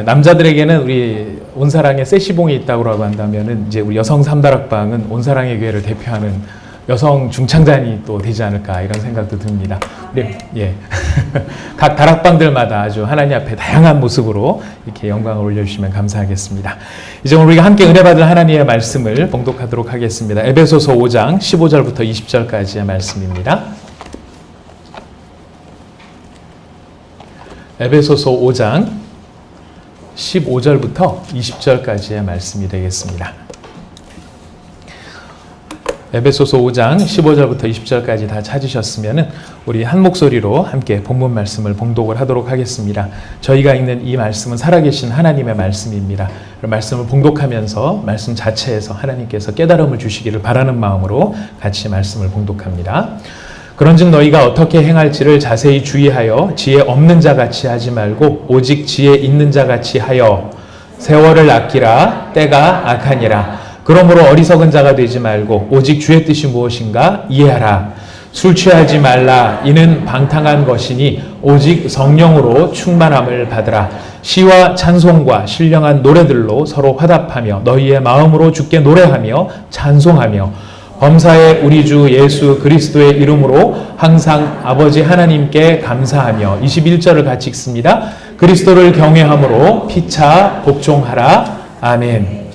남자들에게는 우리 온사랑의 세시봉이 있다고 한다면은 이제 우리 여성 삼다락방은 온사랑의 교회를 대표하는 여성 중창단이 또 되지 않을까 이런 생각도 듭니다. 네, 예. 각 다락방들마다 아주 하나님 앞에 다양한 모습으로 이렇게 영광을 올려주시면 감사하겠습니다. 이제 오늘 우리가 함께 은혜 받을 하나님의 말씀을 봉독하도록 하겠습니다. 에베소서 5장 15절부터 20절까지의 말씀입니다. 에베소서 5장 15절부터 20절까지의 말씀이 되겠습니다. 에베소서 5장 15절부터 20절까지 다 찾으셨으면 우리 한 목소리로 함께 본문 말씀을 봉독을 하도록 하겠습니다. 저희가 읽는 이 말씀은 살아계신 하나님의 말씀입니다. 말씀을 봉독하면서 말씀 자체에서 하나님께서 깨달음을 주시기를 바라는 마음으로 같이 말씀을 봉독합니다. 그런즉 너희가 어떻게 행할지를 자세히 주의하여 지혜 없는 자같이 하지 말고 오직 지혜 있는 자같이 하여 세월을 아끼라. 때가 악하니라. 그러므로 어리석은 자가 되지 말고 오직 주의 뜻이 무엇인가 이해하라. 술 취하지 말라. 이는 방탕한 것이니 오직 성령으로 충만함을 받으라. 시와 찬송과 신령한 노래들로 서로 화답하며 너희의 마음으로 주께 노래하며 찬송하며 범사에 우리 주 예수 그리스도의 이름으로 항상 아버지 하나님께 감사하며 21절을 같이 읽습니다. 그리스도를 경외함으로 피차 복종하라. 아멘.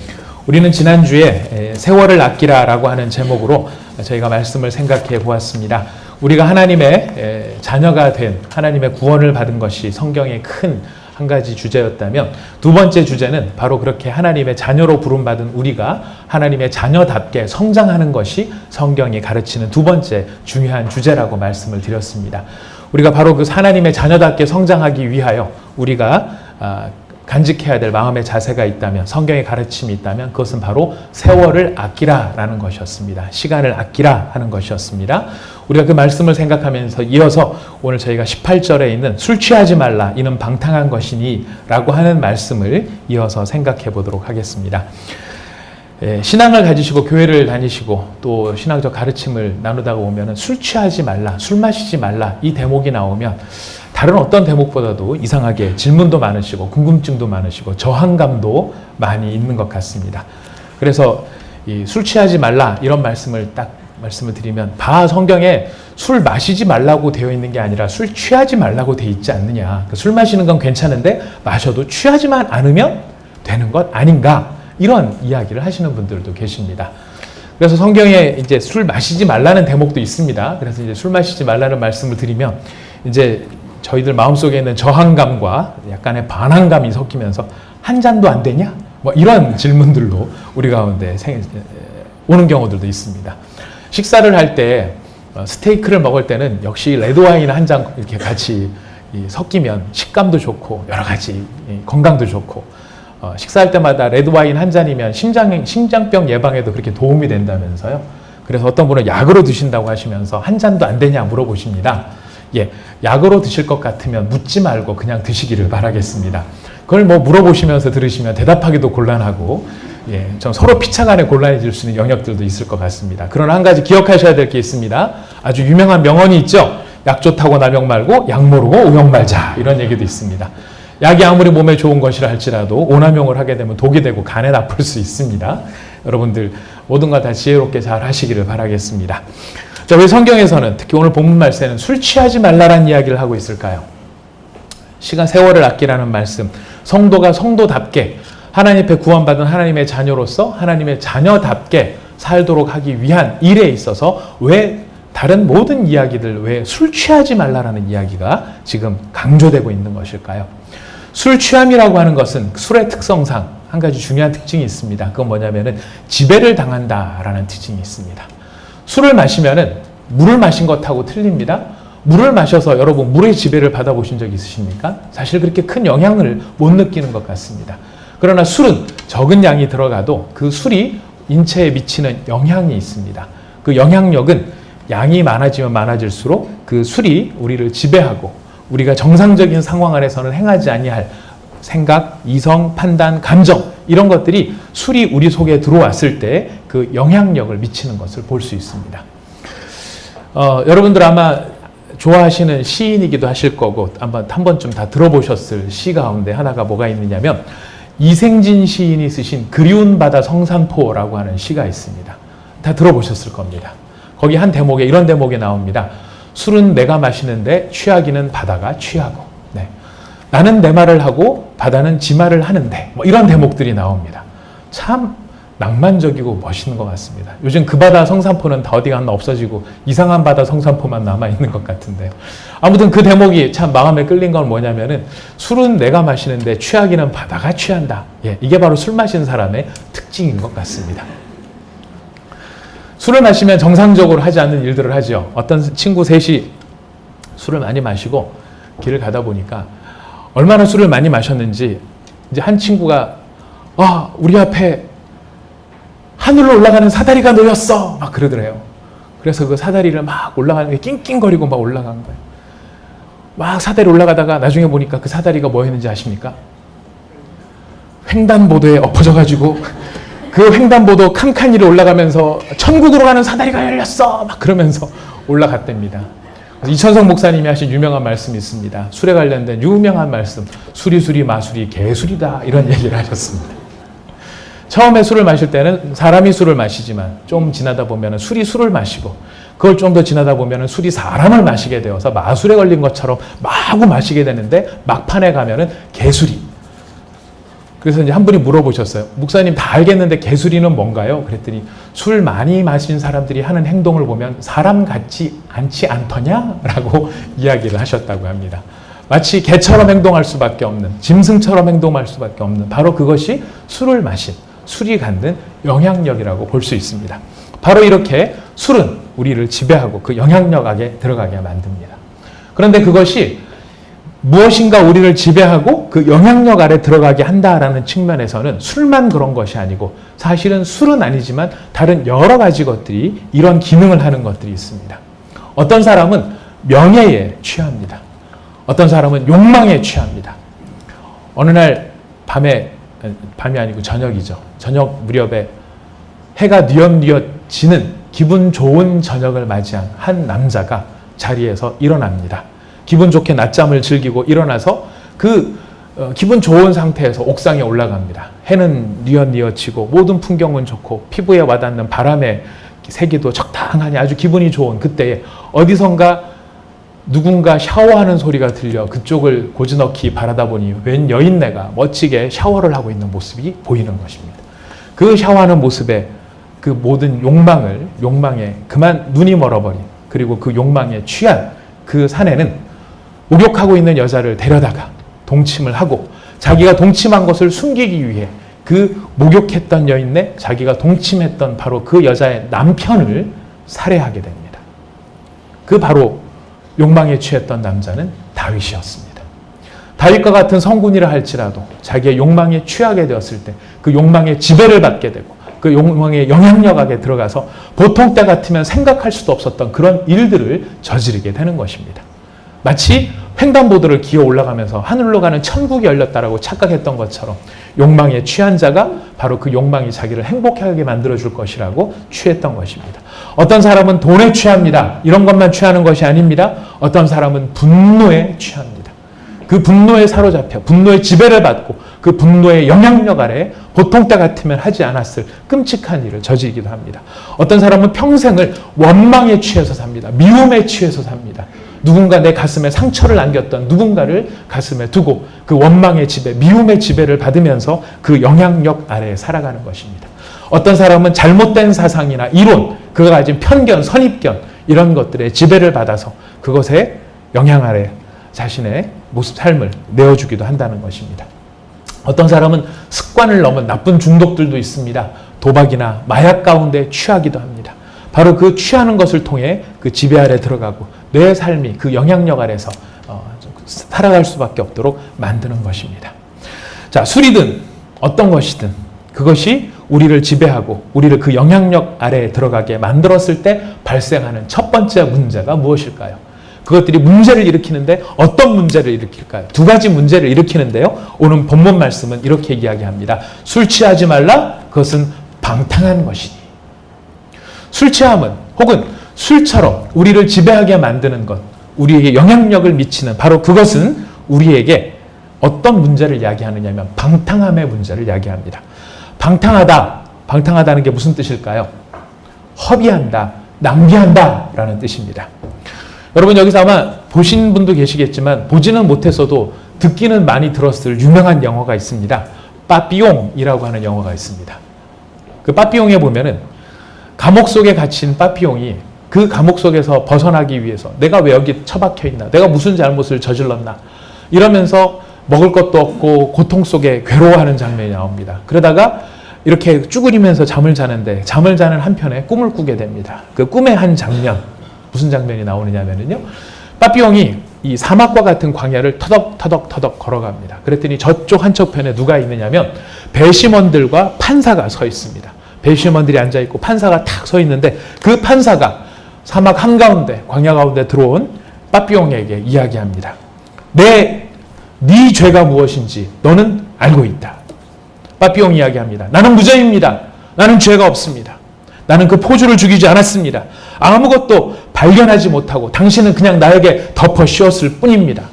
우리는 지난주에 세월을 아끼라라고 하는 제목으로 저희가 말씀을 생각해 보았습니다. 우리가 하나님의 자녀가 된 하나님의 구원을 받은 것이 성경의 큰 한 가지 주제였다면 두 번째 주제는 바로 그렇게 하나님의 자녀로 부름받은 우리가 하나님의 자녀답게 성장하는 것이 성경이 가르치는 두 번째 중요한 주제라고 말씀을 드렸습니다. 우리가 바로 그 하나님의 자녀답게 성장하기 위하여 우리가 간직해야 될 마음의 자세가 있다면, 성경의 가르침이 있다면 그것은 바로 세월을 아끼라라는 것이었습니다. 시간을 아끼라 하는 것이었습니다. 우리가 그 말씀을 생각하면서 이어서 오늘 저희가 18절에 있는 술 취하지 말라 이는 방탕한 것이니 라고 하는 말씀을 이어서 생각해 보도록 하겠습니다. 신앙을 가지시고 교회를 다니시고 또 신앙적 가르침을 나누다가 보면 술 취하지 말라, 술 마시지 말라 이 대목이 나오면 다른 어떤 대목보다도 이상하게 질문도 많으시고 궁금증도 많으시고 저항감도 많이 있는 것 같습니다. 그래서 이 술 취하지 말라 이런 말씀을 드리면 성경에 술 마시지 말라고 되어 있는 게 아니라 술 취하지 말라고 되어 있지 않느냐. 술 마시는 건 괜찮은데 마셔도 취하지만 않으면 되는 것 아닌가. 이런 이야기를 하시는 분들도 계십니다. 그래서 성경에 이제 술 마시지 말라는 대목도 있습니다. 그래서 이제 술 마시지 말라는 말씀을 드리면 이제 저희들 마음속에 있는 저항감과 약간의 반항감이 섞이면서 한 잔도 안 되냐? 뭐 이런 질문들로 우리 가운데 오는 경우들도 있습니다. 식사를 할 때 스테이크를 먹을 때는 역시 레드와인 한 잔 이렇게 같이 섞이면 식감도 좋고 여러 가지 건강도 좋고 식사할 때마다 레드와인 한 잔이면 심장병 예방에도 그렇게 도움이 된다면서요. 그래서 어떤 분은 약으로 드신다고 하시면서 한 잔도 안 되냐 물어보십니다. 약으로 드실 것 같으면 묻지 말고 그냥 드시기를 바라겠습니다. 그걸 뭐 물어보시면서 들으시면 대답하기도 곤란하고 좀 서로 피차간에 곤란해질 수 있는 영역들도 있을 것 같습니다. 그러나 한 가지 기억하셔야 될 게 있습니다. 아주 유명한 명언이 있죠. 약 좋다고 남용 말고 약 모르고 오용 말자 이런 얘기도 있습니다. 약이 아무리 몸에 좋은 것이라 할지라도 오남용을 하게 되면 독이 되고 간에 나쁠 수 있습니다. 여러분들 모든 것 다 지혜롭게 잘 하시기를 바라겠습니다. 자, 왜 성경에서는 특히 오늘 본문 말씀에는 술 취하지 말라라는 이야기를 하고 있을까요? 세월을 아끼라는 말씀, 성도가 성도답게 하나님 앞에 구원받은 하나님의 자녀로서 하나님의 자녀답게 살도록 하기 위한 일에 있어서 왜 다른 모든 이야기들 왜 술 취하지 말라라는 이야기가 지금 강조되고 있는 것일까요? 술 취함이라고 하는 것은 술의 특성상 한 가지 중요한 특징이 있습니다. 그건 뭐냐면은 지배를 당한다라는 특징이 있습니다. 술을 마시면은 물을 마신 것하고 틀립니다. 물을 마셔서 여러분 물의 지배를 받아보신 적 있으십니까? 사실 그렇게 큰 영향을 못 느끼는 것 같습니다. 그러나 술은 적은 양이 들어가도 그 술이 인체에 미치는 영향이 있습니다. 그 영향력은 양이 많아지면 많아질수록 그 술이 우리를 지배하고 우리가 정상적인 상황 안에서는 행하지 아니할 생각, 이성, 판단, 감정 이런 것들이 술이 우리 속에 들어왔을 때 그 영향력을 미치는 것을 볼 수 있습니다. 여러분들 아마 좋아하시는 시인이기도 하실 거고 한 번쯤 다 들어보셨을 시 가운데 하나가 뭐가 있느냐면 이생진 시인이 쓰신 그리운 바다 성산포라고 하는 시가 있습니다. 다 들어보셨을 겁니다. 거기 한 대목에 이런 대목이 나옵니다. 술은 내가 마시는데 취하기는 바다가 취하고, 네. 나는 내 말을 하고 바다는 지 말을 하는데, 뭐 이런 대목들이 나옵니다. 참 낭만적이고 멋있는 것 같습니다. 요즘 그 바다 성산포는 다 어디 갔나 없어지고 이상한 바다 성산포만 남아있는 것 같은데요. 아무튼 그 대목이 참 마음에 끌린 건 뭐냐면은 술은 내가 마시는데 취하기는 바다가 취한다. 예, 이게 바로 술 마시는 사람의 특징인 것 같습니다. 술을 마시면 정상적으로 하지 않는 일들을 하죠. 어떤 친구 셋이 술을 많이 마시고 길을 가다 보니까 얼마나 술을 많이 마셨는지 이제 한 친구가 우리 앞에 하늘로 올라가는 사다리가 놓였어 막 그러더래요. 그래서 그 사다리를 막 올라가는 게 낑낑거리고 막 올라간 거예요. 막 사다리 올라가다가 나중에 보니까 그 사다리가 뭐 했는지 아십니까? 횡단보도에 엎어져가지고 그 횡단보도 칸칸이를 올라가면서 천국으로 가는 사다리가 열렸어 막 그러면서 올라갔답니다. 이천성 목사님이 하신 유명한 말씀이 있습니다. 술에 관련된 유명한 말씀, 수리수리 마수리 개술이다 이런 얘기를 하셨습니다. 처음에 술을 마실 때는 사람이 술을 마시지만 좀 지나다 보면 술이 술을 마시고 그걸 좀 더 지나다 보면 술이 사람을 마시게 되어서 마술에 걸린 것처럼 마구 마시게 되는데 막판에 가면은 개술이. 그래서 이제 한 분이 물어보셨어요. 목사님 다 알겠는데 개술이는 뭔가요? 그랬더니 술 많이 마신 사람들이 하는 행동을 보면 사람 같지 않지 않더냐? 라고 이야기를 하셨다고 합니다. 마치 개처럼 행동할 수밖에 없는, 짐승처럼 행동할 수밖에 없는 바로 그것이 술을 마신, 술이 갖는 영향력이라고 볼 수 있습니다. 바로 이렇게 술은 우리를 지배하고 그 영향력 안에 들어가게 만듭니다. 그런데 그것이 무엇인가 우리를 지배하고 그 영향력 아래 들어가게 한다라는 측면에서는 술만 그런 것이 아니고 사실은 술은 아니지만 다른 여러 가지 것들이 이런 기능을 하는 것들이 있습니다. 어떤 사람은 명예에 취합니다. 어떤 사람은 욕망에 취합니다. 어느 날 밤이 아니고 저녁이죠. 저녁 무렵에 해가 뉘엿뉘엿 지는 기분 좋은 저녁을 맞이한 한 남자가 자리에서 일어납니다. 기분 좋게 낮잠을 즐기고 일어나서 기분 좋은 상태에서 옥상에 올라갑니다. 해는 뉘엿뉘엿 지고 모든 풍경은 좋고 피부에 와닿는 바람의 세기도 적당하니 아주 기분이 좋은 그때에 어디선가 누군가 샤워하는 소리가 들려 그쪽을 고즈넉히 바라다 보니 웬 여인네가 멋지게 샤워를 하고 있는 모습이 보이는 것입니다. 그 샤워하는 모습에 그 모든 욕망에 그만 눈이 멀어버린 그리고 그 욕망에 취한 그 사내는 목욕하고 있는 여자를 데려다가 동침을 하고 자기가 동침한 것을 숨기기 위해 그 목욕했던 여인네 자기가 동침했던 바로 그 여자의 남편을 살해하게 됩니다. 그 바로 욕망에 취했던 남자는 다윗이었습니다. 다윗과 같은 성군이라 할지라도 자기의 욕망에 취하게 되었을 때 그 욕망의 지배를 받게 되고 그 욕망의 영향력 안에 들어가서 보통 때 같으면 생각할 수도 없었던 그런 일들을 저지르게 되는 것입니다. 마치 횡단보도를 기어 올라가면서 하늘로 가는 천국이 열렸다라고 착각했던 것처럼 욕망에 취한 자가 바로 그 욕망이 자기를 행복하게 만들어줄 것이라고 취했던 것입니다. 어떤 사람은 돈에 취합니다. 이런 것만 취하는 것이 아닙니다. 어떤 사람은 분노에 취합니다. 그 분노에 사로잡혀 분노의 지배를 받고 그 분노의 영향력 아래 보통 때 같으면 하지 않았을 끔찍한 일을 저지르기도 합니다. 어떤 사람은 평생을 원망에 취해서 삽니다. 미움에 취해서 삽니다. 누군가 내 가슴에 상처를 남겼던 누군가를 가슴에 두고 그 원망의 지배, 미움의 지배를 받으면서 그 영향력 아래에 살아가는 것입니다. 어떤 사람은 잘못된 사상이나 이론, 그가 가진 편견, 선입견 이런 것들의 지배를 받아서 그것에 영향 아래 자신의 모습, 삶을 내어주기도 한다는 것입니다. 어떤 사람은 습관을 넘은 나쁜 중독들도 있습니다. 도박이나 마약 가운데 취하기도 합니다. 바로 그 취하는 것을 통해 그 지배 아래 들어가고 내 삶이 그 영향력 아래서 살아갈 수밖에 없도록 만드는 것입니다. 자, 술이든 어떤 것이든 그것이 우리를 지배하고 우리를 그 영향력 아래에 들어가게 만들었을 때 발생하는 첫 번째 문제가 무엇일까요? 그것들이 문제를 일으키는데 어떤 문제를 일으킬까요? 두 가지 문제를 일으키는데요. 오늘 본문 말씀은 이렇게 이야기합니다. 술 취하지 말라. 그것은 방탕한 것이니. 술 취함은 혹은 술처럼 우리를 지배하게 만드는 것, 우리에게 영향력을 미치는 바로 그것은 우리에게 어떤 문제를 이야기하느냐면 방탕함의 문제를 이야기합니다. 방탕하다는 게 무슨 뜻일까요? 허비한다, 낭비한다 라는 뜻입니다. 여러분 여기서 아마 보신 분도 계시겠지만 보지는 못했어도 듣기는 많이 들었을 유명한 영화가 있습니다. 빠삐용이라고 하는 영화가 있습니다. 그 빠삐용에 보면은 감옥 속에 갇힌 빠삐용이 그 감옥 속에서 벗어나기 위해서 내가 왜 여기 처박혀 있나, 내가 무슨 잘못을 저질렀나 이러면서 먹을 것도 없고 고통 속에 괴로워하는 장면이 나옵니다. 그러다가 이렇게 쭈그리면서 잠을 자는데 잠을 자는 한편에 꿈을 꾸게 됩니다. 그 꿈의 한 장면, 무슨 장면이 나오느냐면요, 빠삐용이 이 사막과 같은 광야를 터덕터덕 걸어갑니다. 그랬더니 저쪽 한쪽편에 누가 있느냐면 배심원들과 판사가 서 있습니다. 배심원들이 앉아있고 판사가 탁 서 있는데 그 판사가 사막 한가운데, 광야 가운데 들어온 빠삐용에게 이야기합니다. 네 죄가 무엇인지 너는 알고 있다. 빠삐용이 이야기합니다. 나는 무죄입니다. 나는 죄가 없습니다. 나는 그 포주를 죽이지 않았습니다. 아무것도 발견하지 못하고 당신은 그냥 나에게 덮어 씌웠을 뿐입니다.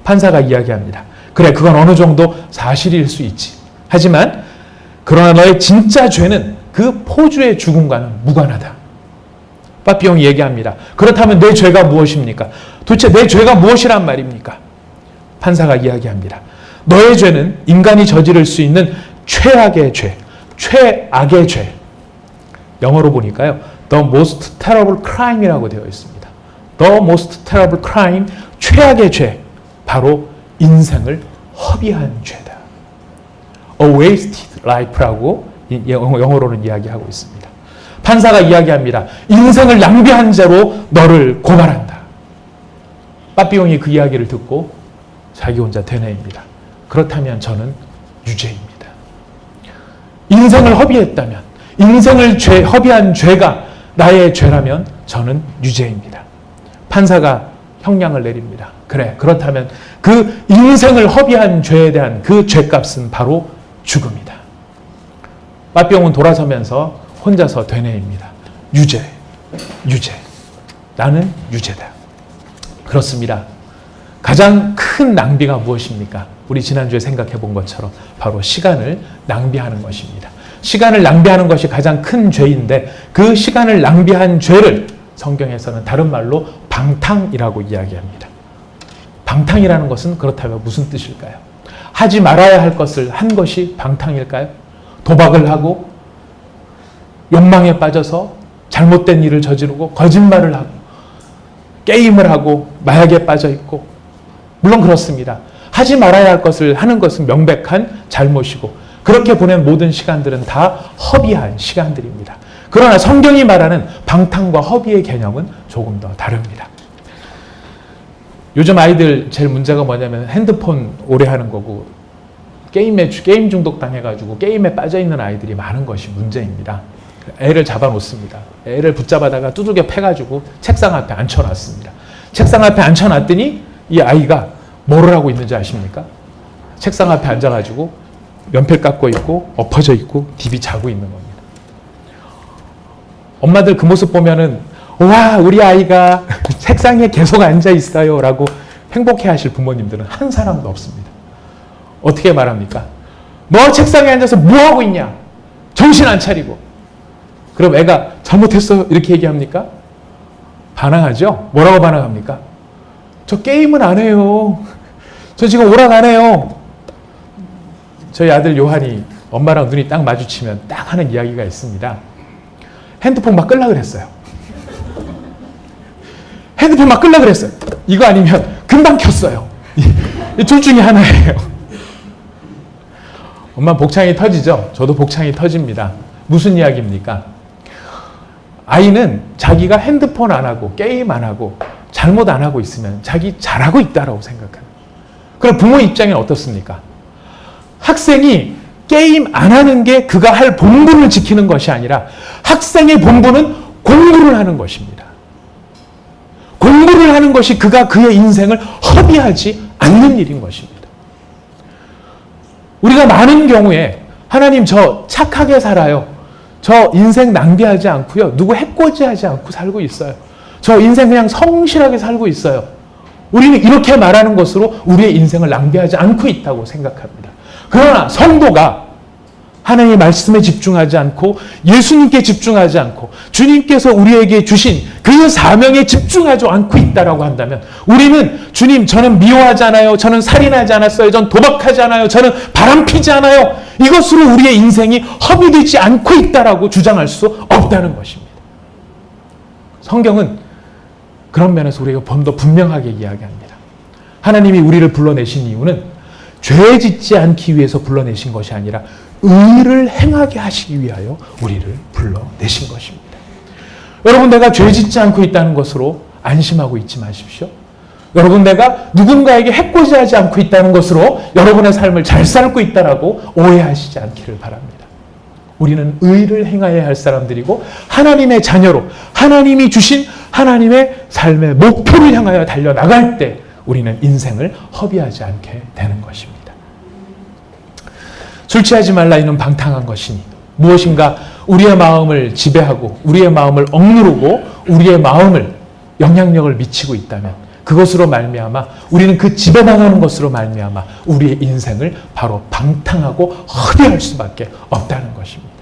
판사가 이야기합니다. 그래, 그건 어느 정도 사실일 수 있지. 하지만 그러나 너의 진짜 죄는 그 포주의 죽음과는 무관하다. 빠삐용이 얘기합니다. 그렇다면 내 죄가 무엇입니까? 도대체 내 죄가 무엇이란 말입니까? 판사가 이야기합니다. 너의 죄는 인간이 저지를 수 있는 최악의 죄, 최악의 죄. 영어로 보니까요, The most terrible crime이라고 되어 있습니다. The most terrible crime, 최악의 죄, 바로 인생을 허비한 죄다. A wasted life라고 영어로는 이야기하고 있습니다. 판사가 이야기합니다. 인생을 낭비한 죄로 너를 고발한다. 빠삐용이 그 이야기를 듣고 자기 혼자 되뇌입니다. 그렇다면 저는 유죄입니다. 인생을 허비했다면, 인생을 허비한 죄가 나의 죄라면 저는 유죄입니다. 판사가 형량을 내립니다. 그래, 그렇다면 그 인생을 허비한 죄에 대한 그 죄값은 바로 죽음이다. 빠삐용은 돌아서면서 혼자서 되뇌입니다. 유죄. 나는 유죄다. 그렇습니다. 가장 큰 낭비가 무엇입니까? 우리 지난주에 생각해 본 것처럼 바로 시간을 낭비하는 것입니다. 시간을 낭비하는 것이 가장 큰 죄인데 그 시간을 낭비한 죄를 성경에서는 다른 말로 방탕이라고 이야기합니다. 방탕이라는 것은 그렇다면 무슨 뜻일까요? 하지 말아야 할 것을 한 것이 방탕일까요? 도박을 하고 욕망에 빠져서 잘못된 일을 저지르고 거짓말을 하고 게임을 하고 마약에 빠져 있고, 물론 그렇습니다. 하지 말아야 할 것을 하는 것은 명백한 잘못이고 그렇게 보낸 모든 시간들은 다 허비한 시간들입니다. 그러나 성경이 말하는 방탕과 허비의 개념은 조금 더 다릅니다. 요즘 아이들 제일 문제가 뭐냐면 핸드폰 오래 하는 거고 게임 중독 당해가지고 게임에 빠져있는 아이들이 많은 것이 문제입니다. 애를 잡아놓습니다. 애를 붙잡아다가 두들겨 패가지고 책상 앞에 앉혀놨습니다. 책상 앞에 앉혀놨더니 이 아이가 뭐를 하고 있는지 아십니까? 책상 앞에 앉아가지고 연필 깎고 있고 엎어져 있고 디비 자고 있는 겁니다. 엄마들 그 모습 보면은 와, 우리 아이가 책상에 계속 앉아 있어요 라고 행복해 하실 부모님들은 한 사람도 없습니다. 어떻게 말합니까? 너 책상에 앉아서 뭐 하고 있냐? 정신 안 차리고. 그럼 애가 잘못했어 이렇게 얘기합니까? 반항하죠? 뭐라고 반항합니까? 저 게임은 안 해요. 저 지금 오락 안 해요. 저희 아들 요한이 엄마랑 눈이 딱 마주치면 딱 하는 이야기가 있습니다. 핸드폰 막 끌라 그랬어요. 핸드폰 막 끌라 그랬어요. 이거 아니면 금방 켰어요. 둘 중에 하나예요. 엄마 복창이 터지죠? 저도 복창이 터집니다. 무슨 이야기입니까? 아이는 자기가 핸드폰 안 하고 게임 안 하고 잘못 안 하고 있으면 자기 잘하고 있다라고 생각해요. 그럼 부모 입장에는 어떻습니까? 학생이 게임 안 하는 게 그가 할 본분을 지키는 것이 아니라 학생의 본분은 공부를 하는 것입니다. 공부를 하는 것이 그가 그의 인생을 허비하지 않는 일인 것입니다. 우리가 많은 경우에 하나님 저 착하게 살아요. 저 인생 낭비하지 않고요. 누구 해코지하지 않고 살고 있어요. 저 인생 그냥 성실하게 살고 있어요. 우리는 이렇게 말하는 것으로 우리의 인생을 낭비하지 않고 있다고 생각합니다. 그러나 성도가 하나님의 말씀에 집중하지 않고 예수님께 집중하지 않고 주님께서 우리에게 주신 그 사명에 집중하지 않고 있다라고 한다면 우리는 주님 저는 미워하지 않아요. 저는 살인하지 않았어요. 저는 도박하지 않아요. 저는 바람피지 않아요. 이것으로 우리의 인생이 허비되지 않고 있다라고 주장할 수 없다는 것입니다. 성경은 그런 면에서 우리가 좀 더 분명하게 이야기합니다. 하나님이 우리를 불러내신 이유는 죄 짓지 않기 위해서 불러내신 것이 아니라 의를 행하게 하시기 위하여 우리를 불러내신 것입니다. 여러분, 내가 죄 짓지 않고 있다는 것으로 안심하고 있지 마십시오. 여러분, 내가 누군가에게 해코지하지 않고 있다는 것으로 여러분의 삶을 잘 살고 있다라고 오해하시지 않기를 바랍니다. 우리는 의를 행하여야 할 사람들이고 하나님의 자녀로 하나님이 주신 하나님의 삶의 목표를 향하여 달려나갈 때 우리는 인생을 허비하지 않게 되는 것입니다. 술 취하지 말라 이는 방탕한 것이니 무엇인가 우리의 마음을 지배하고 우리의 마음을 억누르고 우리의 마음을 영향력을 미치고 있다면 그것으로 말미암아 우리는 그 지배당하는 것으로 말미암아 우리의 인생을 바로 방탕하고 허비할 수밖에 없다는 것입니다.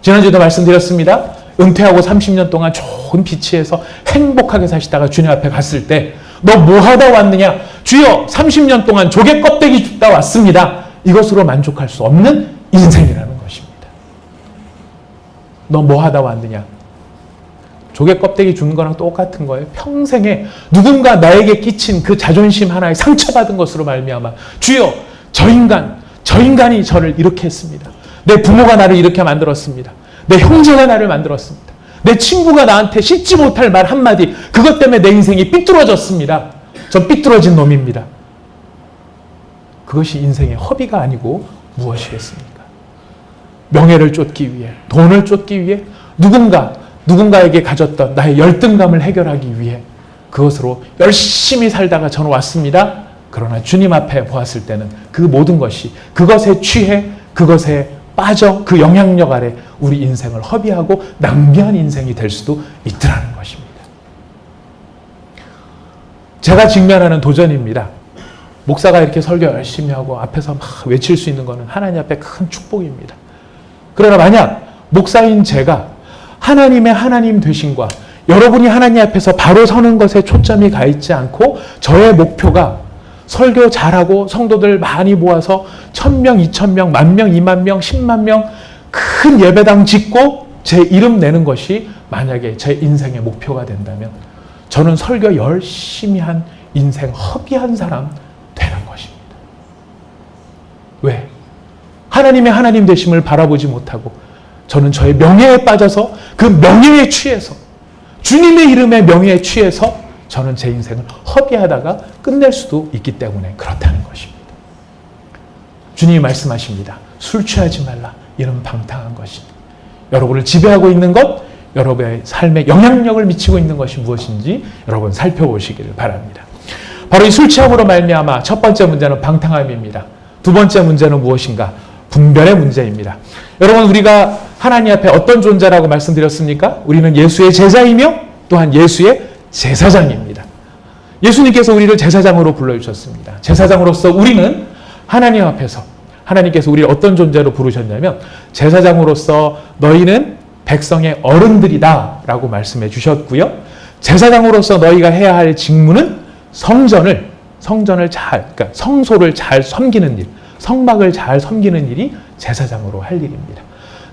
지난주에도 말씀드렸습니다. 은퇴하고 30년 동안 좋은 비치에서 행복하게 사시다가 주님 앞에 갔을 때 너 뭐 하다 왔느냐? 주여 30년 동안 조개 껍데기 줍다 왔습니다. 이것으로 만족할 수 없는 인생이라는 것입니다. 너 뭐 하다 왔느냐? 조개 껍데기 주는 거랑 똑같은 거예요. 평생에 누군가 나에게 끼친 그 자존심 하나에 상처받은 것으로 말미암아 주여 저 인간이 저를 이렇게 했습니다. 내 부모가 나를 이렇게 만들었습니다. 내 형제가 나를 만들었습니다. 내 친구가 나한테 씻지 못할 말 한마디 그것 때문에 내 인생이 삐뚤어졌습니다. 전 삐뚤어진 놈입니다. 그것이 인생의 허비가 아니고 무엇이겠습니까? 명예를 쫓기 위해, 돈을 쫓기 위해, 누군가에게 가졌던 나의 열등감을 해결하기 위해 그것으로 열심히 살다가 저는 왔습니다. 그러나 주님 앞에 보았을 때는 그 모든 것이 그것에 취해 그것에 빠져 그 영향력 아래 우리 인생을 허비하고 낭비한 인생이 될 수도 있더라는 것입니다. 제가 직면하는 도전입니다. 목사가 이렇게 설교 열심히 하고 앞에서 막 외칠 수 있는 것은 하나님 앞에 큰 축복입니다. 그러나 만약 목사인 제가 하나님의 하나님 되심과 여러분이 하나님 앞에서 바로 서는 것에 초점이 가 있지 않고 저의 목표가 설교 잘하고 성도들 많이 모아서 1000명, 2000명, 10,000명, 20,000명, 100,000명 큰 예배당 짓고 제 이름 내는 것이 만약에 제 인생의 목표가 된다면 저는 설교 열심히 한 인생 허비한 사람 되는 것입니다. 왜? 하나님의 하나님 되심을 바라보지 못하고 저는 저의 명예에 빠져서 그 명예에 취해서 주님의 이름의 명예에 취해서 저는 제 인생을 허비하다가 끝낼 수도 있기 때문에 그렇다는 것입니다. 주님이 말씀하십니다. 술 취하지 말라. 이는 방탕한 것이니. 여러분을 지배하고 있는 것, 여러분의 삶에 영향력을 미치고 있는 것이 무엇인지 여러분 살펴보시기를 바랍니다. 바로 이 술 취함으로 말미암아 첫 번째 문제는 방탕함입니다. 두 번째 문제는 무엇인가? 분별의 문제입니다. 여러분, 우리가 하나님 앞에 어떤 존재라고 말씀드렸습니까? 우리는 예수의 제자이며 또한 예수의 제사장입니다. 예수님께서 우리를 제사장으로 불러주셨습니다. 제사장으로서 우리는 하나님 앞에서 하나님께서 우리를 어떤 존재로 부르셨냐면 제사장으로서 너희는 백성의 어른들이다 라고 말씀해 주셨고요. 제사장으로서 너희가 해야 할 직무는 성소를 잘 섬기는 일, 성막을 잘 섬기는 일이 제사장으로 할 일입니다.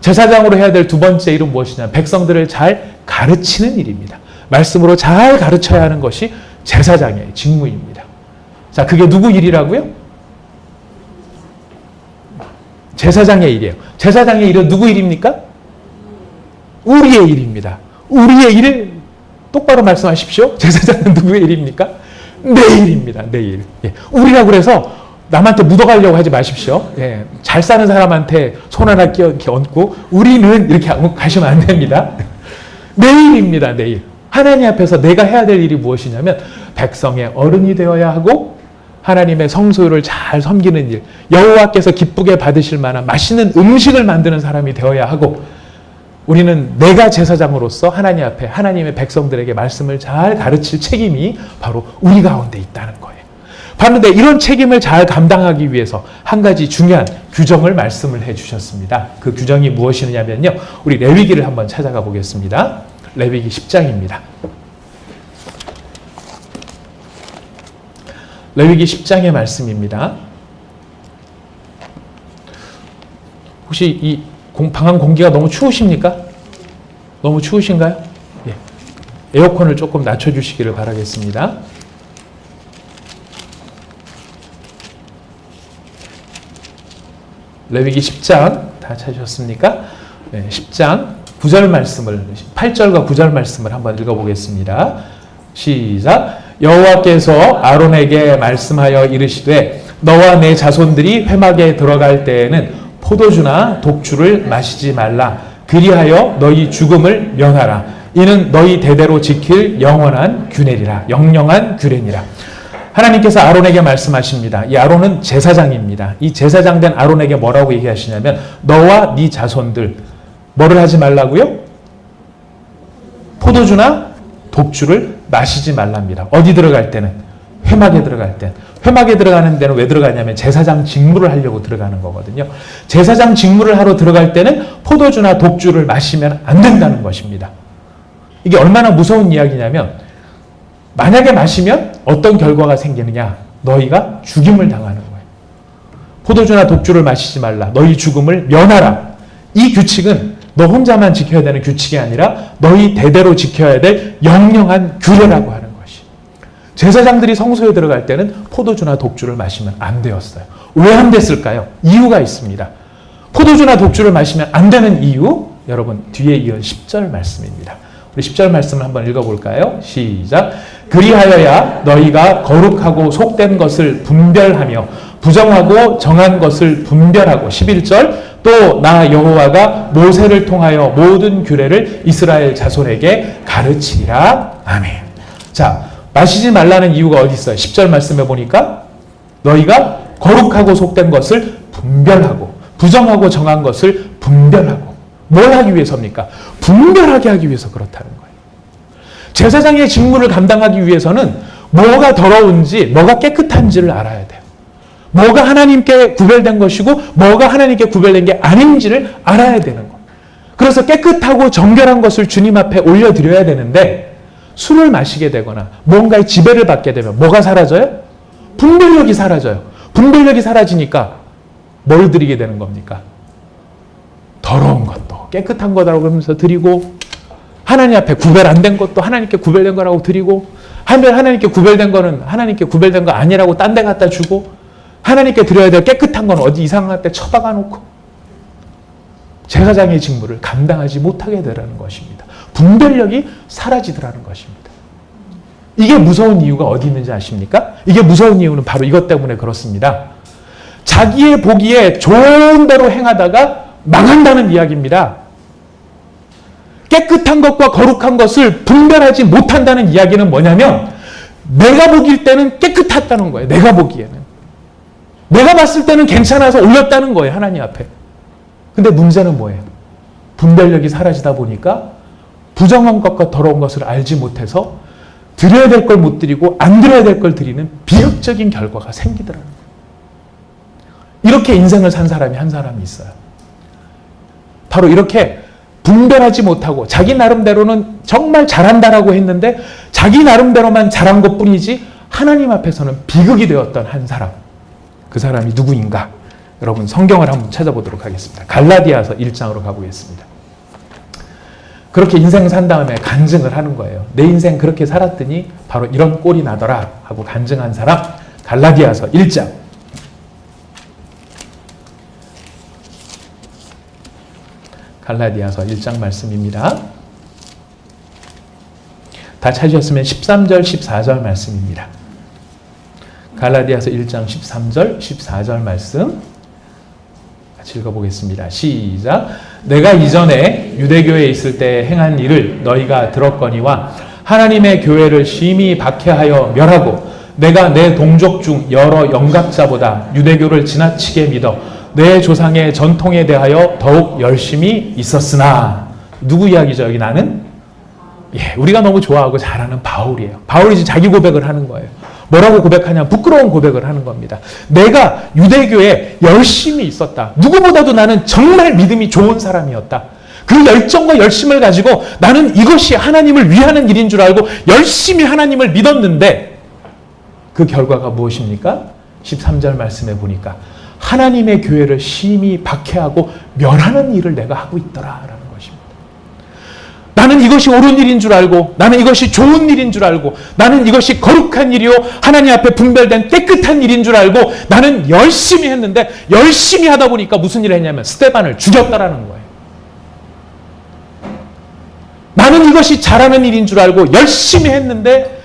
제사장으로 해야 될 두 번째 일은 무엇이냐? 백성들을 잘 가르치는 일입니다. 말씀으로 잘 가르쳐야 하는 것이 제사장의 직무입니다. 자, 그게 누구 일이라고요? 제사장의 일이에요. 제사장의 일은 누구 일입니까? 우리의 일입니다. 우리의 일을 똑바로 말씀하십시오. 제사장은 누구의 일입니까? 내 일입니다. 내 일. 예. 우리라고 그래서 남한테 묻어가려고 하지 마십시오. 예. 잘 사는 사람한테 손 하나 이렇게 얹고 우리는 이렇게 가시면 안 됩니다. 내 일입니다. 내 일. 하나님 앞에서 내가 해야 될 일이 무엇이냐면 백성의 어른이 되어야 하고 하나님의 성소를 잘 섬기는 일, 여호와께서 기쁘게 받으실 만한 맛있는 음식을 만드는 사람이 되어야 하고 우리는 내가 제사장으로서 하나님 앞에 하나님의 백성들에게 말씀을 잘 가르칠 책임이 바로 우리 가운데 있다는 거예요. 그런데 이런 책임을 잘 감당하기 위해서 한 가지 중요한 규정을 말씀을 해주셨습니다. 그 규정이 무엇이냐면요. 우리 레위기를 한번 찾아가 보겠습니다. 레위기 10장입니다. 레위기 10장의 말씀입니다. 혹시 이 방안 공기가 너무 추우십니까? 너무 추우신가요? 예. 에어컨을 조금 낮춰주시기를 바라겠습니다. 레위기 10장 다 찾으셨습니까? 네, 10장 9절 말씀을 8절과 9절 말씀을 한번 읽어보겠습니다. 시작. 여호와께서 아론에게 말씀하여 이르시되 너와 내 자손들이 회막에 들어갈 때에는 포도주나 독주를 마시지 말라. 그리하여 너희 죽음을 면하라. 이는 너희 대대로 지킬 영원한 규례리라. 영영한 규례니라. 하나님께서 아론에게 말씀하십니다. 이 아론은 제사장입니다. 이 제사장된 아론에게 뭐라고 얘기하시냐면 너와 네 자손들 뭐를 하지 말라고요? 포도주나 독주를 마시지 말랍니다. 어디 들어갈 때는? 회막에 들어갈 때. 회막에 들어가는 데는 왜 들어가냐면 제사장 직무를 하려고 들어가는 거거든요. 제사장 직무를 하러 들어갈 때는 포도주나 독주를 마시면 안 된다는 것입니다. 이게 얼마나 무서운 이야기냐면 만약에 마시면 어떤 결과가 생기느냐? 너희가 죽임을 당하는 거예요. 포도주나 독주를 마시지 말라. 너희 죽음을 면하라. 이 규칙은 너 혼자만 지켜야 되는 규칙이 아니라 너희 대대로 지켜야 될 영영한 규례라고 하는 것이. 제사장들이 성소에 들어갈 때는 포도주나 독주를 마시면 안 되었어요. 왜 안 됐을까요? 이유가 있습니다. 포도주나 독주를 마시면 안 되는 이유, 여러분 뒤에 이은 10절 말씀입니다. 우리 10절 말씀을 한번 읽어볼까요? 시작. 그리하여야 너희가 거룩하고 속된 것을 분별하며 부정하고 정한 것을 분별하고 11절 또 나 여호와가 모세를 통하여 모든 규례를 이스라엘 자손에게 가르치리라. 아멘. 자, 마시지 말라는 이유가 어디 있어요? 10절 말씀해 보니까 너희가 거룩하고 속된 것을 분별하고 부정하고 정한 것을 분별하고 뭘 하기 위해서입니까? 분별하게 하기 위해서 그렇다는 거예요. 제사장의 직무를 감당하기 위해서는 뭐가 더러운지 뭐가 깨끗한지를 알아야 돼요. 뭐가 하나님께 구별된 것이고 뭐가 하나님께 구별된 게 아닌지를 알아야 되는 거예요. 그래서 깨끗하고 정결한 것을 주님 앞에 올려드려야 되는데 술을 마시게 되거나 뭔가의 지배를 받게 되면 뭐가 사라져요? 분별력이 사라져요. 분별력이 사라지니까 뭘 드리게 되는 겁니까? 더러운 것도 깨끗한 거다라고 그러면서 드리고 하나님 앞에 구별 안 된 것도 하나님께 구별된 거라고 드리고 하나님께 구별된 거는 하나님께 구별된 거 아니라고 딴 데 갖다 주고 하나님께 드려야 될 깨끗한 건 어디 이상한 데 처박아 놓고 제사장의 직무를 감당하지 못하게 되라는 것입니다. 분별력이 사라지더라는 것입니다. 이게 무서운 이유가 어디 있는지 아십니까? 이게 무서운 이유는 바로 이것 때문에 그렇습니다. 자기의 보기에 좋은 대로 행하다가 망한다는 이야기입니다. 깨끗한 것과 거룩한 것을 분별하지 못한다는 이야기는 뭐냐면 내가 보길 때는 깨끗했다는 거예요. 내가 보기에는. 내가 봤을 때는 괜찮아서 올렸다는 거예요. 하나님 앞에. 근데 문제는 뭐예요? 분별력이 사라지다 보니까 부정한 것과 더러운 것을 알지 못해서 드려야 될 걸 못 드리고 안 드려야 될 걸 드리는 비극적인 결과가 생기더라는 거예요. 이렇게 인생을 산 사람이 한 사람이 있어요. 바로 이렇게 분별하지 못하고 자기 나름대로는 정말 잘한다라고 했는데 자기 나름대로만 잘한 것뿐이지 하나님 앞에서는 비극이 되었던 한 사람. 그 사람이 누구인가? 여러분 성경을 한번 찾아보도록 하겠습니다. 갈라디아서 1장으로 가보겠습니다. 그렇게 인생 산 다음에 간증을 하는 거예요. 내 인생 그렇게 살았더니 바로 이런 꼴이 나더라 하고 간증한 사람. 갈라디아서 1장. 갈라디아서 1장 말씀입니다. 다 찾으셨으면 13절, 14절 말씀입니다. 갈라디아서 1장 13절, 14절 말씀 같이 읽어보겠습니다. 시작. 내가 이전에 유대교에 있을 때 행한 일을 너희가 들었거니와 하나님의 교회를 심히 박해하여 멸하고 내가 내 동족 중 여러 영각자보다 유대교를 지나치게 믿어 내 조상의 전통에 대하여 더욱 열심히 있었으나 누구 이야기죠? 여기 나는? 예, 우리가 너무 좋아하고 잘 아는 바울이에요. 바울이 이제 자기 고백을 하는 거예요. 뭐라고 고백하냐? 부끄러운 고백을 하는 겁니다. 내가 유대교에 열심히 있었다. 누구보다도 나는 정말 믿음이 좋은 사람이었다. 그 열정과 열심을 가지고 나는 이것이 하나님을 위하는 일인 줄 알고 열심히 하나님을 믿었는데 그 결과가 무엇입니까? 13절 말씀에 보니까 하나님의 교회를 심히 박해하고 멸하는 일을 내가 하고 있더라라는 것입니다. 나는 이것이 옳은 일인 줄 알고, 나는 이것이 좋은 일인 줄 알고, 나는 이것이 거룩한 일이요 하나님 앞에 분별된 깨끗한 일인 줄 알고 나는 열심히 했는데, 열심히 하다 보니까 무슨 일을 했냐면 스데반을 죽였다라는 거예요. 나는 이것이 잘하는 일인 줄 알고 열심히 했는데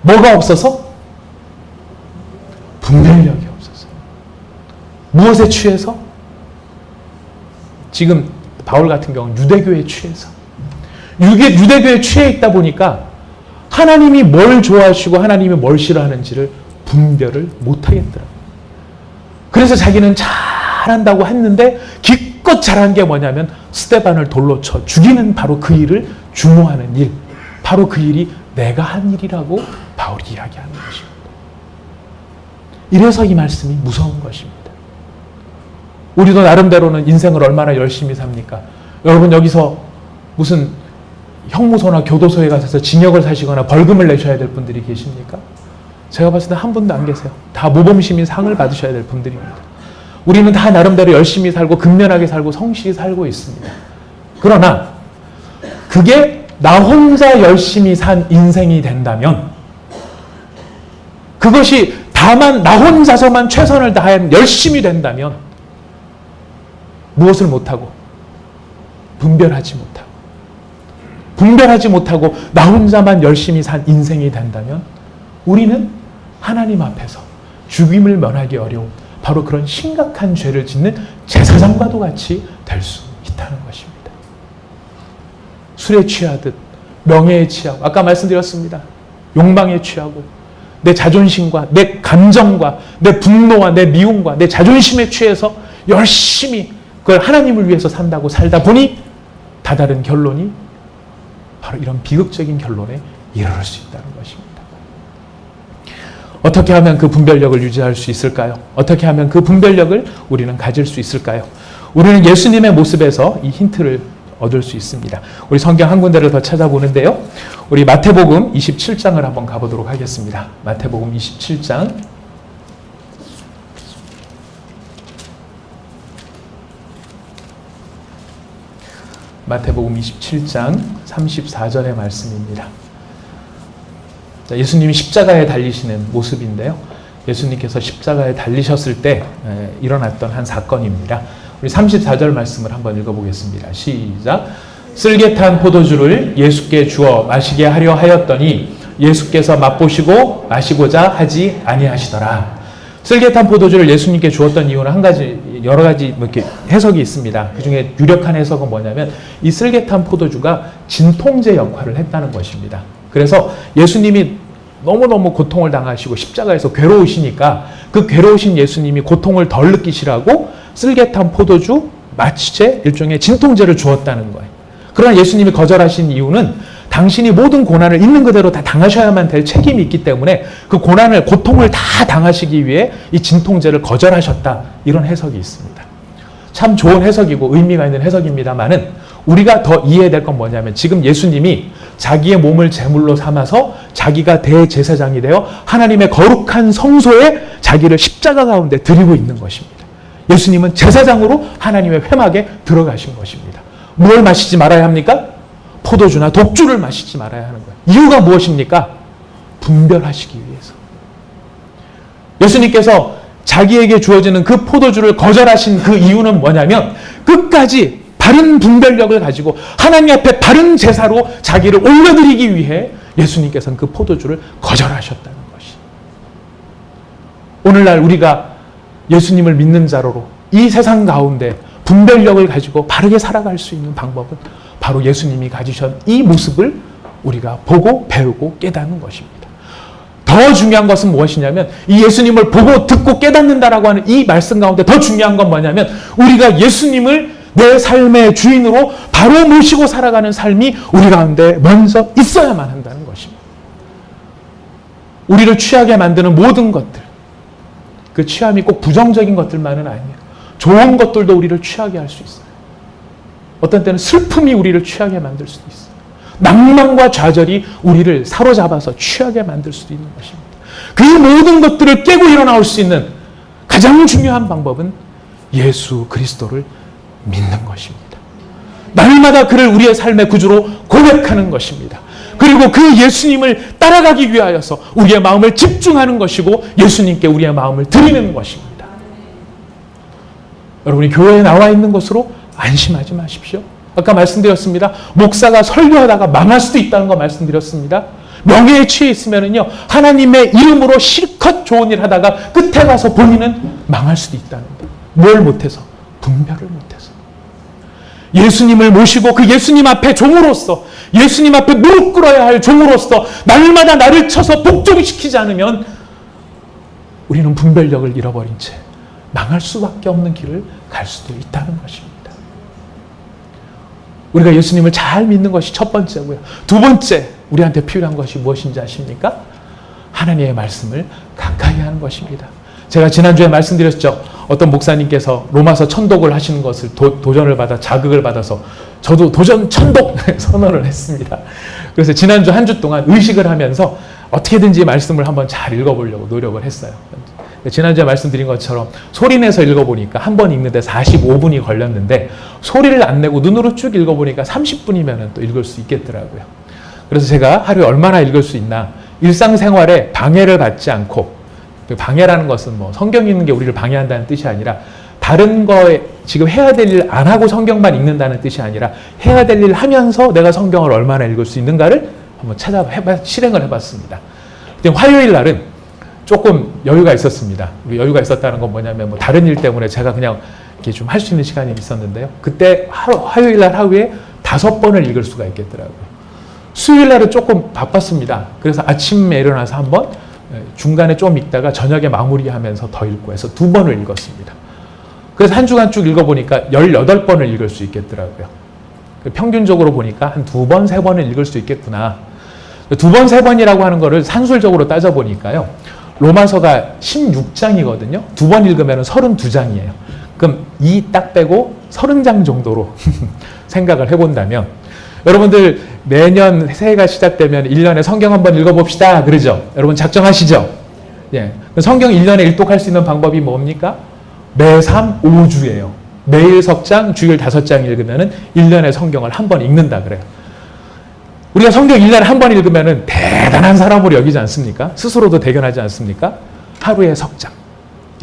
뭐가 없어서? 분별력이 없어서. 무엇에 취해서? 지금 바울 같은 경우는 유대교에 취해서. 유대교에 취해 있다 보니까 하나님이 뭘 좋아하시고 하나님이 뭘 싫어하는지를 분별을 못하겠더라고요. 그래서 자기는 잘한다고 했는데 기껏 잘한 게 뭐냐면 스데반을 돌로 쳐 죽이는 바로 그 일을 주모하는 일, 바로 그 일이 내가 한 일이라고 바울이 이야기하는 것입니다. 이래서 이 말씀이 무서운 것입니다. 우리도 나름대로는 인생을 얼마나 열심히 삽니까? 여러분 여기서 무슨 형무소나 교도소에 가셔서 징역을 사시거나 벌금을 내셔야 될 분들이 계십니까? 제가 봤을 때 한 분도 안 계세요. 다 모범시민 상을 받으셔야 될 분들입니다. 우리는 다 나름대로 열심히 살고 근면하게 살고 성실히 살고 있습니다. 그러나 그게 나 혼자 열심히 산 인생이 된다면, 그것이 다만 나 혼자서만 최선을 다한 열심히 된다면 무엇을 못하고? 분별하지 못하고 나 혼자만 열심히 산 인생이 된다면 우리는 하나님 앞에서 죽임을 면하기 어려운 바로 그런 심각한 죄를 짓는 제사장과도 같이 될 수 있다는 것입니다. 술에 취하듯 명예에 취하고, 아까 말씀드렸습니다. 욕망에 취하고 내 자존심과 내 감정과 내 분노와 내 미움과 내 자존심에 취해서 열심히 그걸 하나님을 위해서 산다고 살다 보니 다다른 결론이 바로 이런 비극적인 결론에 이르를 수 있다는 것입니다. 어떻게 하면 그 분별력을 유지할 수 있을까요? 어떻게 하면 그 분별력을 우리는 가질 수 있을까요? 우리는 예수님의 모습에서 이 힌트를 얻을 수 있습니다. 우리 성경 한 군데를 더 찾아보는데요. 우리 마태복음 27장을 한번 가보도록 하겠습니다. 마태복음 27장. 마태복음 27장 34절의 말씀입니다. 예수님이 십자가에 달리시는 모습인데요. 예수님께서 십자가에 달리셨을 때 일어났던 한 사건입니다. 우리 34절 말씀을 한번 읽어보겠습니다. 시작. 쓸개탄 포도주를 예수께 주어 마시게 하려 하였더니 예수께서 맛보시고 마시고자 하지 아니하시더라. 쓸개탄 포도주를 예수님께 주었던 이유는 한 가지, 여러 가지 이렇게 해석이 있습니다. 그 중에 유력한 해석은 뭐냐면 이 쓸개탄 포도주가 진통제 역할을 했다는 것입니다. 그래서 예수님이 너무너무 고통을 당하시고 십자가에서 괴로우시니까 그 괴로우신 예수님이 고통을 덜 느끼시라고 쓸개탄 포도주, 마취제, 일종의 진통제를 주었다는 거예요. 그러나 예수님이 거절하신 이유는 당신이 모든 고난을 있는 그대로 다 당하셔야만 될 책임이 있기 때문에 그 고난을, 고통을 다 당하시기 위해 이 진통제를 거절하셨다. 이런 해석이 있습니다. 참 좋은 해석이고 의미가 있는 해석입니다만은 우리가 더 이해해야 될 건 뭐냐면 지금 예수님이 자기의 몸을 제물로 삼아서 자기가 대제사장이 되어 하나님의 거룩한 성소에 자기를 십자가 가운데 드리고 있는 것입니다. 예수님은 제사장으로 하나님의 회막에 들어가신 것입니다. 뭘 마시지 말아야 합니까? 포도주나 독주를 마시지 말아야 하는 거예요. 이유가 무엇입니까? 분별하시기 위해서. 예수님께서 자기에게 주어지는 그 포도주를 거절하신 그 이유는 뭐냐면 끝까지 바른 분별력을 가지고 하나님 앞에 바른 제사로 자기를 올려드리기 위해 예수님께서는 그 포도주를 거절하셨다는 것이. 오늘날 우리가 예수님을 믿는 자로로 이 세상 가운데 분별력을 가지고 바르게 살아갈 수 있는 방법은 바로 예수님이 가지신 이 모습을 우리가 보고 배우고 깨닫는 것입니다. 더 중요한 것은 무엇이냐면 이 예수님을 보고 듣고 깨닫는다라고 하는 이 말씀 가운데 더 중요한 건 뭐냐면 우리가 예수님을 내 삶의 주인으로 바로 모시고 살아가는 삶이 우리 가운데 먼저 있어야만 한다는 것입니다. 우리를 취하게 만드는 모든 것들, 그 취함이 꼭 부정적인 것들만은 아니에요. 좋은 것들도 우리를 취하게 할 수 있어요. 어떤 때는 슬픔이 우리를 취하게 만들 수도 있어요. 낭만과 좌절이 우리를 사로잡아서 취하게 만들 수도 있는 것입니다. 그 모든 것들을 깨고 일어나올 수 있는 가장 중요한 방법은 예수 그리스도를 믿는 것입니다. 날마다 그를 우리의 삶의 구주로 고백하는 것입니다. 그리고 그 예수님을 따라가기 위하여서 우리의 마음을 집중하는 것이고 예수님께 우리의 마음을 드리는 것입니다. 여러분이 교회에 나와 있는 것으로 안심하지 마십시오. 아까 말씀드렸습니다. 목사가 설교하다가 망할 수도 있다는 거 말씀드렸습니다. 명예에 취해 있으면요, 하나님의 이름으로 실컷 좋은 일 하다가 끝에 가서 본인은 망할 수도 있다는 거. 뭘 못해서? 분별을 못해서. 예수님을 모시고 그 예수님 앞에 종으로서, 예수님 앞에 무릎 꿇어야 할 종으로서 날마다 나를 쳐서 복종시키지 않으면 우리는 분별력을 잃어버린 채 망할 수밖에 없는 길을 갈 수도 있다는 것입니다. 우리가 예수님을 잘 믿는 것이 첫 번째고요. 두 번째, 우리한테 필요한 것이 무엇인지 아십니까? 하나님의 말씀을 가까이 하는 것입니다. 제가 지난주에 말씀드렸죠. 어떤 목사님께서 로마서 천독을 하시는 것을 도전을 받아 자극을 받아서 저도 도전 천독 선언을 했습니다. 그래서 지난주 한 주 동안 의식을 하면서 어떻게든지 말씀을 한번 잘 읽어보려고 노력을 했어요. 지난주에 말씀드린 것처럼 소리내서 읽어보니까 한 번 읽는데 45분이 걸렸는데 소리를 안 내고 눈으로 쭉 읽어보니까 30분이면 또 읽을 수 있겠더라고요. 그래서 제가 하루에 얼마나 읽을 수 있나, 일상생활에 방해를 받지 않고, 방해라는 것은 뭐 성경 읽는 게 우리를 방해한다는 뜻이 아니라 다른 거에 지금 해야 될 일 안 하고 성경만 읽는다는 뜻이 아니라 해야 될 일 하면서 내가 성경을 얼마나 읽을 수 있는가를 한번 실행을 해봤습니다. 화요일 날은 조금 여유가 있었습니다. 여유가 있었다는 건 뭐냐면 뭐 다른 일 때문에 제가 그냥 이렇게 좀 할 수 있는 시간이 있었는데요. 그때 화요일 날 하루에 5번을 읽을 수가 있겠더라고요. 수요일 날은 조금 바빴습니다. 그래서 아침에 일어나서 한번, 중간에 좀 읽다가 저녁에 마무리하면서 더 읽고 해서 2번을 읽었습니다. 그래서 한 주간 쭉 읽어보니까 18번을 읽을 수 있겠더라고요. 평균적으로 보니까 한 2번, 3번을 읽을 수 있겠구나. 2번, 3번이라고 하는 거를 산술적으로 따져보니까요. 로마서가 16장이거든요. 2번 읽으면 32장이에요. 그럼 2 딱 빼고 30장 정도로 생각을 해본다면, 여러분들 내년 새해가 시작되면 1년에 성경 한번 읽어봅시다 그러죠. 여러분 작정하시죠? 예. 성경 1년에 일독할 수 있는 방법이 뭡니까? 매3 5주예요. 매일 석장, 주일 5장 읽으면 1년에 성경을 한 번 읽는다 그래요. 우리가 성경 1년에 한 번 읽으면 대단한 사람으로 여기지 않습니까? 스스로도 대견하지 않습니까? 하루에 석장.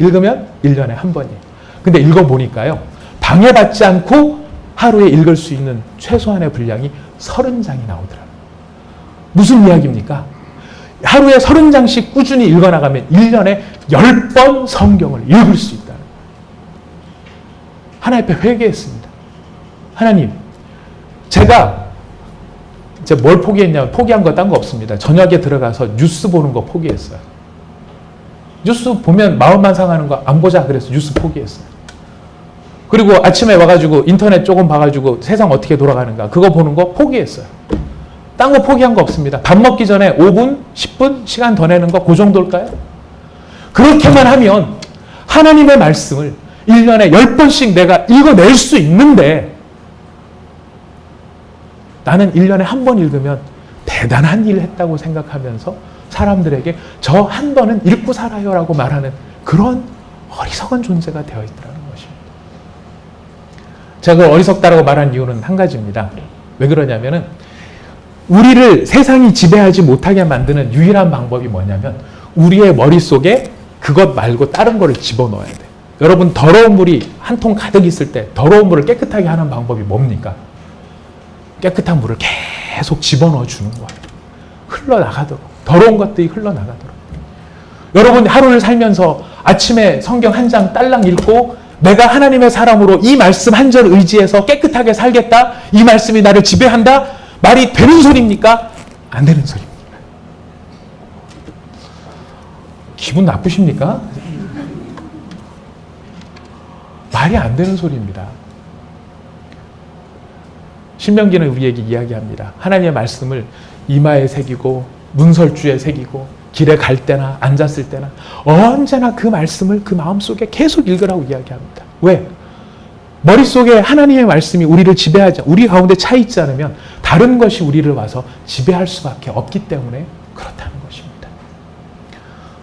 읽으면 1년에 한 번이에요. 근데 읽어보니까요, 방해받지 않고 하루에 읽을 수 있는 최소한의 분량이 30장이 나오더라고요. 무슨 이야기입니까? 하루에 30장씩 꾸준히 읽어나가면 1년에 10번 성경을 읽을 수 있다는 거예요. 하나님 앞에 회개했습니다. 하나님, 제가 이제 뭘 포기했냐면, 포기한 거 딴 거 없습니다. 저녁에 들어가서 뉴스 보는 거 포기했어요. 뉴스 보면 마음만 상하는 거 안 보자 그래서 뉴스 포기했어요. 그리고 아침에 와가지고 인터넷 조금 봐가지고 세상 어떻게 돌아가는가 그거 보는 거 포기했어요. 딴 거 포기한 거 없습니다. 밥 먹기 전에 5분, 10분 시간 더 내는 거 그 정도일까요? 그렇게만 하면 하나님의 말씀을 1년에 10번씩 내가 읽어낼 수 있는데, 나는 1년에 한 번 읽으면 대단한 일을 했다고 생각하면서 사람들에게 저 한 번은 읽고 살아요 라고 말하는 그런 어리석은 존재가 되어 있더라는 것입니다. 제가 어리석다라고 말한 이유는 한 가지입니다. 왜 그러냐면은 우리를 세상이 지배하지 못하게 만드는 유일한 방법이 뭐냐면 우리의 머릿속에 그것 말고 다른 거를 집어넣어야 돼. 여러분, 더러운 물이 한 통 가득 있을 때 더러운 물을 깨끗하게 하는 방법이 뭡니까? 깨끗한 물을 계속 집어넣어 주는 거예요. 흘러나가도록. 더러운 것들이 흘러나가도록. 여러분, 하루를 살면서 아침에 성경 한 장 딸랑 읽고 내가 하나님의 사람으로 이 말씀 한 절 의지해서 깨끗하게 살겠다. 이 말씀이 나를 지배한다. 말이 되는 소리입니까? 안 되는 소리입니까? 기분 나쁘십니까? 말이 안 되는 소리입니다. 신명기는 우리에게 이야기합니다. 하나님의 말씀을 이마에 새기고 문설주에 새기고 길에 갈 때나 앉았을 때나 언제나 그 말씀을 그 마음속에 계속 읽으라고 이야기합니다. 왜? 머릿속에 하나님의 말씀이 우리를 지배하지, 우리 가운데 차 있지 않으면 다른 것이 우리를 와서 지배할 수밖에 없기 때문에 그렇다는 것입니다.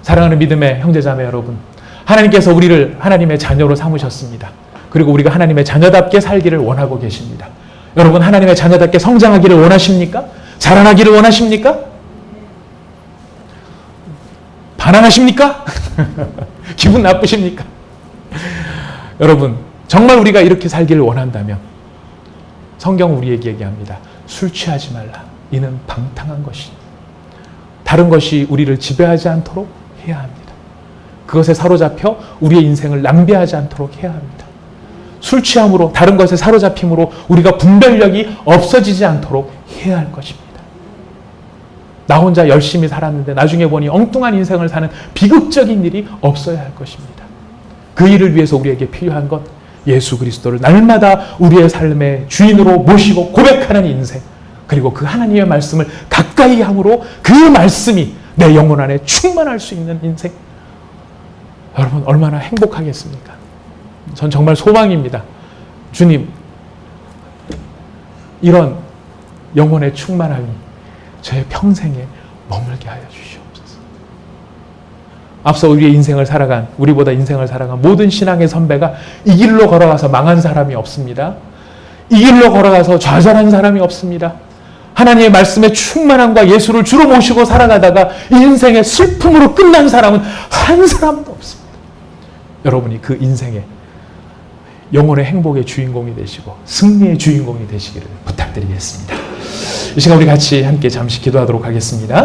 사랑하는 믿음의 형제자매 여러분, 하나님께서 우리를 하나님의 자녀로 삼으셨습니다. 그리고 우리가 하나님의 자녀답게 살기를 원하고 계십니다. 여러분, 하나님의 자녀답게 성장하기를 원하십니까? 자라나기를 원하십니까? 반항하십니까? 기분 나쁘십니까? 여러분, 정말 우리가 이렇게 살기를 원한다면 성경은 우리에게 얘기합니다. 술 취하지 말라. 이는 방탕한 것이. 다른 것이 우리를 지배하지 않도록 해야 합니다. 그것에 사로잡혀 우리의 인생을 낭비하지 않도록 해야 합니다. 술 취함으로, 다른 것에 사로잡힘으로 우리가 분별력이 없어지지 않도록 해야 할 것입니다. 나 혼자 열심히 살았는데 나중에 보니 엉뚱한 인생을 사는 비극적인 일이 없어야 할 것입니다. 그 일을 위해서 우리에게 필요한 것, 예수 그리스도를 날마다 우리의 삶의 주인으로 모시고 고백하는 인생, 그리고 그 하나님의 말씀을 가까이 함으로 그 말씀이 내 영혼 안에 충만할 수 있는 인생. 여러분, 얼마나 행복하겠습니까? 전 정말 소망입니다. 주님, 이런 영혼의 충만함이 저의 평생에 머물게 하여 주시옵소서. 앞서 우리의 인생을 살아간, 우리보다 인생을 살아간 모든 신앙의 선배가 이 길로 걸어가서 망한 사람이 없습니다. 이 길로 걸어가서 좌절한 사람이 없습니다. 하나님의 말씀의 충만함과 예수를 주로 모시고 살아가다가 인생의 슬픔으로 끝난 사람은 한 사람도 없습니다. 여러분이 그 인생의 영혼의 행복의 주인공이 되시고 승리의 주인공이 되시기를 부탁드리겠습니다. 이 시간 우리 같이 함께 잠시 기도하도록 하겠습니다.